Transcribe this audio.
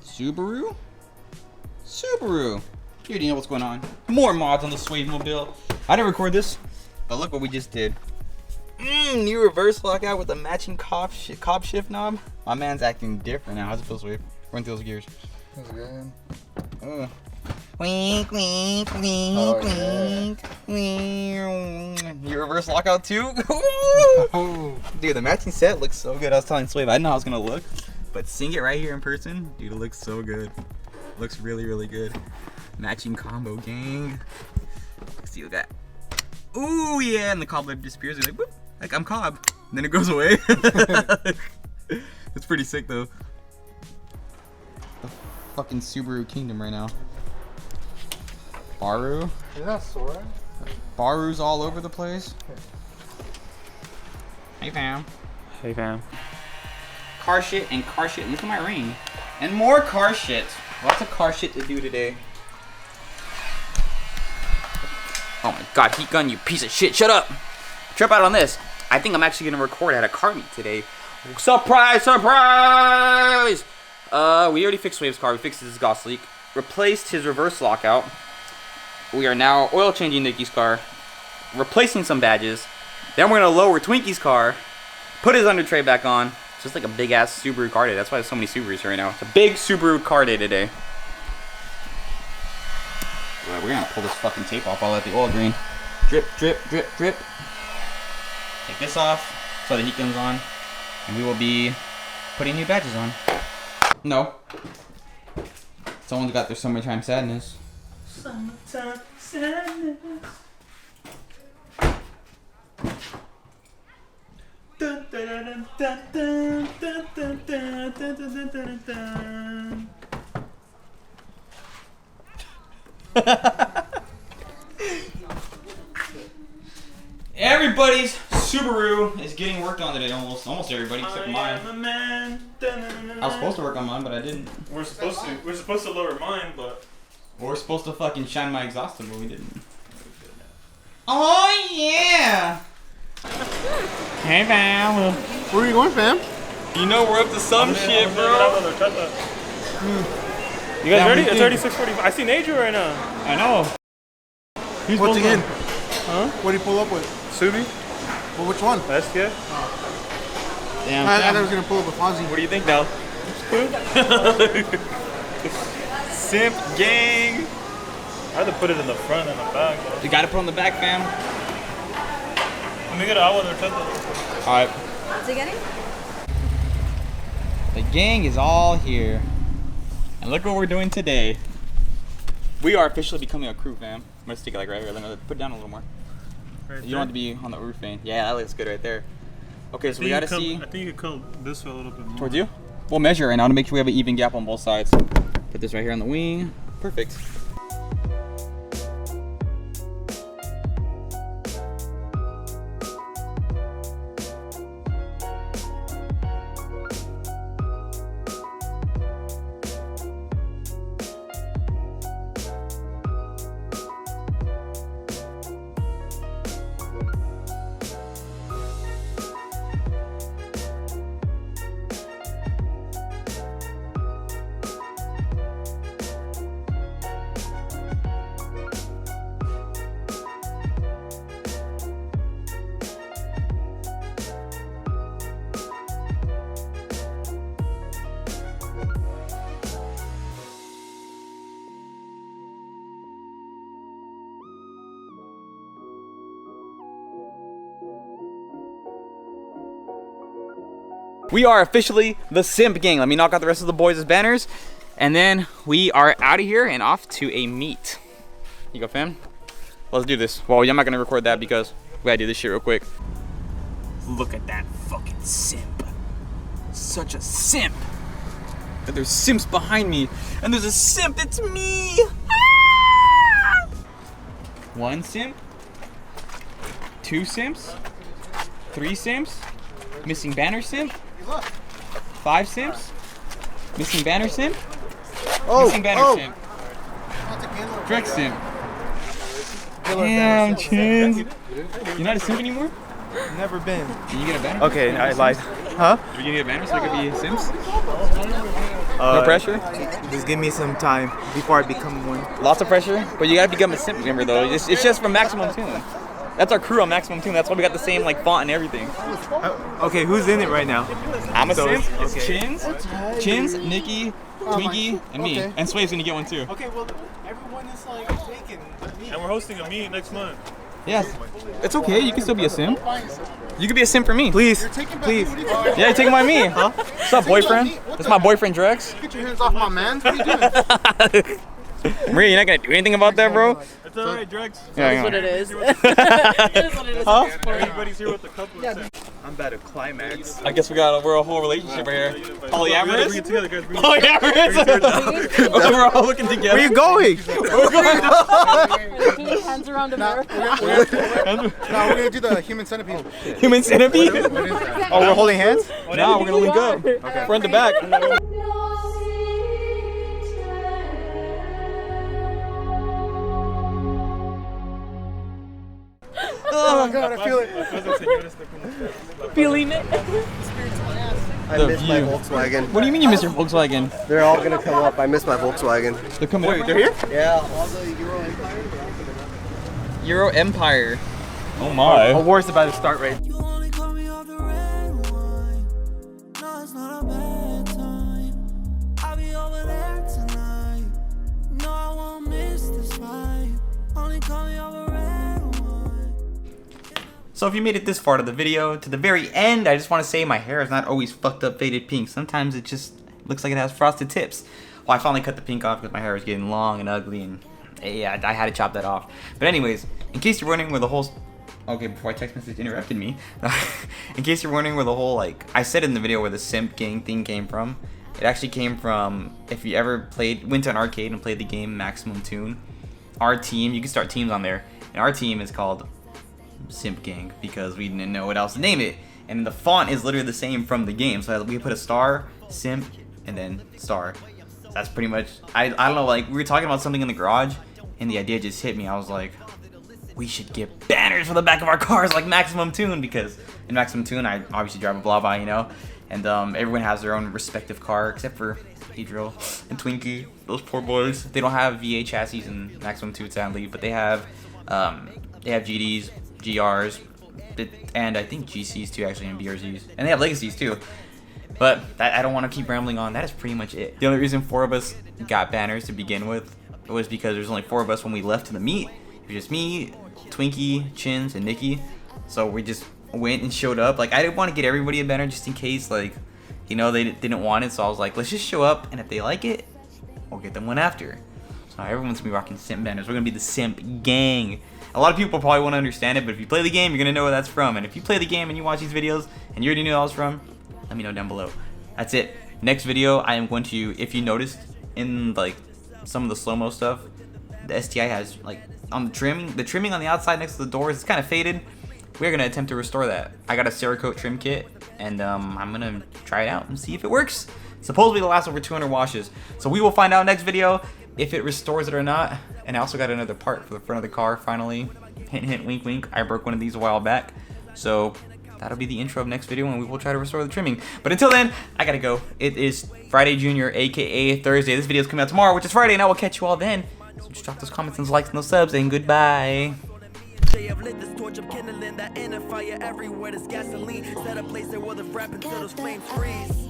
Subaru? Subaru! You already know what's going on. More mods on the Swave Mobile. I didn't record this, but look what we just did. New reverse lockout with a matching cop shift knob. My man's acting different now. How's it feel, Swave? Run through those gears. That's good. Wink, wink, wink, Oh, wink. Your reverse lockout too? Dude, the matching set looks so good. I was telling Swave, I didn't know how it was gonna look, but seeing it right here in person, dude, it looks so good. Looks really, really good. Matching combo, gang. Let's see what we got. Ooh, yeah, and the cobweb disappears. You're like, whoop, like I'm Cobb. And then it goes away. It's pretty sick though. The fucking Subaru Kingdom right now. Baru. Is that Sora? Baru's all over the place. Hey fam. Hey fam. Car shit and car shit. Look at my ring. And more car shit. Lots of car shit to do today. Oh my god, heat gun, you piece of shit. Shut up. Trip out on this. I think I'm actually gonna record at a car meet today. Surprise, surprise! We already fixed Wave's car. We fixed his exhaust leak. Replaced his reverse lockout. We are now oil changing Nikki's car. Replacing some badges. Then we're gonna lower Twinkie's car. Put his under tray back on. It's just like a big ass Subaru car day. That's why there's so many Subarus here right now. It's a big Subaru car day today. Right, we're gonna pull this fucking tape off. I'll let the oil drain. Drip, drip, drip, drip. Take this off so the heat comes on. And we will be putting new badges on. No. Someone's got their summertime sadness. Summertime sadness. Dun, dun, dun, dun, dun, dun, dun, dun, dun, dun, dun, dun. Everybody's Subaru is getting worked on today. Almost everybody except mine. I was supposed to work on mine, but I didn't. We're supposed to lower mine, but We're supposed to fucking shine my exhaust, but we didn't. Oh yeah! Hey fam. Where are you going, fam? You know we're up to some shit, bro. You guys ready? It's already 6:45. I see Nature right now. I know. He's what's again? Huh? What did he pull up with? Subi? Well, which one? STS? Damn. I thought he was gonna pull up with Fozzie. What do you think now? Simp gang. I had to put it in the front and the back. Though. You gotta put on the back, fam. Let me get an hour or 10. Alright. What's he getting? The gang is all here. And look what we're doing today. We are officially becoming a crew, fam. I'm gonna stick it like right here. Let me put it down a little more. Right You don't want to be on the roof, man. Yeah, that looks good right there. Okay, so we gotta see. I think you could come this way a little bit more. Towards you? We'll measure right now to make sure we have an even gap on both sides. Put this right here on the wing. Perfect. We are officially the Simp Gang. Let me knock out the rest of the boys' banners. And then we are out of here and off to a meet. You go, fam. Let's do this. Well, I'm not gonna record that because we gotta do this shit real quick. Look at that fucking simp. Such a simp. And there's simps behind me. And there's a simp, it's me. Ah! One simp. Two simps. Three simps. Missing banner simp. 5 simps. Missing banner simp. Missing banner simp. Drek simp. Damn, Chins. You're not a simp anymore? Never been. Can you get a banner? Okay, I lied. Huh? Are you gonna get a banner so there could be simps? No pressure? Just give me some time before I become one. Lots of pressure? But you gotta become a simp member though. It's just from Maximum Tune. That's our crew on Maximum Tune. That's why we got the same like font and everything. Okay, who's in it right now? I'm a simp. okay. It's Chins, Nikki, Twinkie, and me. Okay. And Swave's gonna get one too. Okay, well, everyone is like taken. And we're hosting a meet next month. Yes. It's okay. You can still be a simp. You could be a simp for me. Please, Please. Yeah, you're taking my me. Huh? What's up, boyfriend? That's my boyfriend, Drex. Get your hands off my man. What are you doing? Maria, you're not gonna do anything about that, bro? It's alright, Drex. Yeah, That's what it is. It is what it is. Huh? Everybody's here with the couple. I'm about to climax. I guess we're a whole relationship right here. Bring it Polyamorous? together, guys. Bring it Polyamorous? We're all looking together. Where you going? Hands around America. No, we're gonna do the human centipede. Human centipede? Oh, we're holding hands? No, we're gonna link up. Front to back. Oh my god, I feel it. Feeling it. I The miss my view. Volkswagen. What do you mean you miss your Volkswagen? They're all gonna come up. I miss my Volkswagen. They're coming. Wait, they're here? Yeah, all the Euro Empire. Euro Empire. Oh my. A war's about to start right. You only call me off the red wine. No, it's not a bad time. I'll be over there tonight. No, I won't miss this vibe. Only call me off the red wine. So if you made it this far to the video, to the very end, I just want to say my hair is not always fucked up faded pink. Sometimes it just looks like it has frosted tips. Well, I finally cut the pink off because my hair was getting long and ugly, and yeah, I had to chop that off. But anyways, in case you're wondering where the whole... Okay, before I text message interrupted me. In case you're wondering where the whole, like, I said in the video where the simp gang thing came from. It actually came from, if you ever went to an arcade and played the game Maximum Tune, our team, you can start teams on there, and our team is called Simp Gang because we didn't know what else to name it. And the font is literally the same from the game, so we put a star, simp, and then star. That's pretty much, I don't know, like, we were talking about something in the garage, and the idea just hit me. I was like, we should get banners for the back of our cars like Maximum Tune, because in Maximum Tune, I obviously drive a Blava, you know, and everyone has their own respective car, except for Adriel and Twinkie, those poor boys. They don't have V8 chassis in Maximum Tune, sadly, but they have GDs, GRs, and I think GCs too, actually, and BRZs, and they have Legacies too. But I don't want to keep rambling on. That is pretty much it. The only reason 4 of us got banners to begin with was because there's only 4 of us when we left to the meet. It was just me, Twinkie, Chins, and Nikki. So we just went and showed up. Like, I didn't want to get everybody a banner just in case, like, you know, they didn't want it. So I was like, let's just show up, and if they like it, we'll get them one after. So everyone's gonna be rocking simp banners. We're gonna be the simp gang. A lot of people probably won't understand it, but if you play the game, you're gonna know where that's from. And if you play the game and you watch these videos and you already knew where I was from, let me know down below. That's it. Next video, I am going to, if you noticed in like some of the slow-mo stuff, the STI has like on the trimming on the outside next to the doors, it's kind of faded. We're gonna attempt to restore that. I got a Cerakote trim kit, and I'm gonna try it out and see if it works. Supposedly it'll last over 200 washes, so we will find out next video if it restores it or not. And I also got another part for the front of the car finally. Hint, hint, wink, wink. I broke one of these a while back, so that'll be the intro of next video, and we will try to restore the trimming. But until then, I gotta go. It is Friday Junior, aka Thursday. This video is coming out tomorrow, which is Friday, and I will catch you all then. So just drop those comments and those likes and those subs, and goodbye. They have lit this torch of kindling that inner fire everywhere. There's gasoline. Set a place there where the rap until those flames freeze.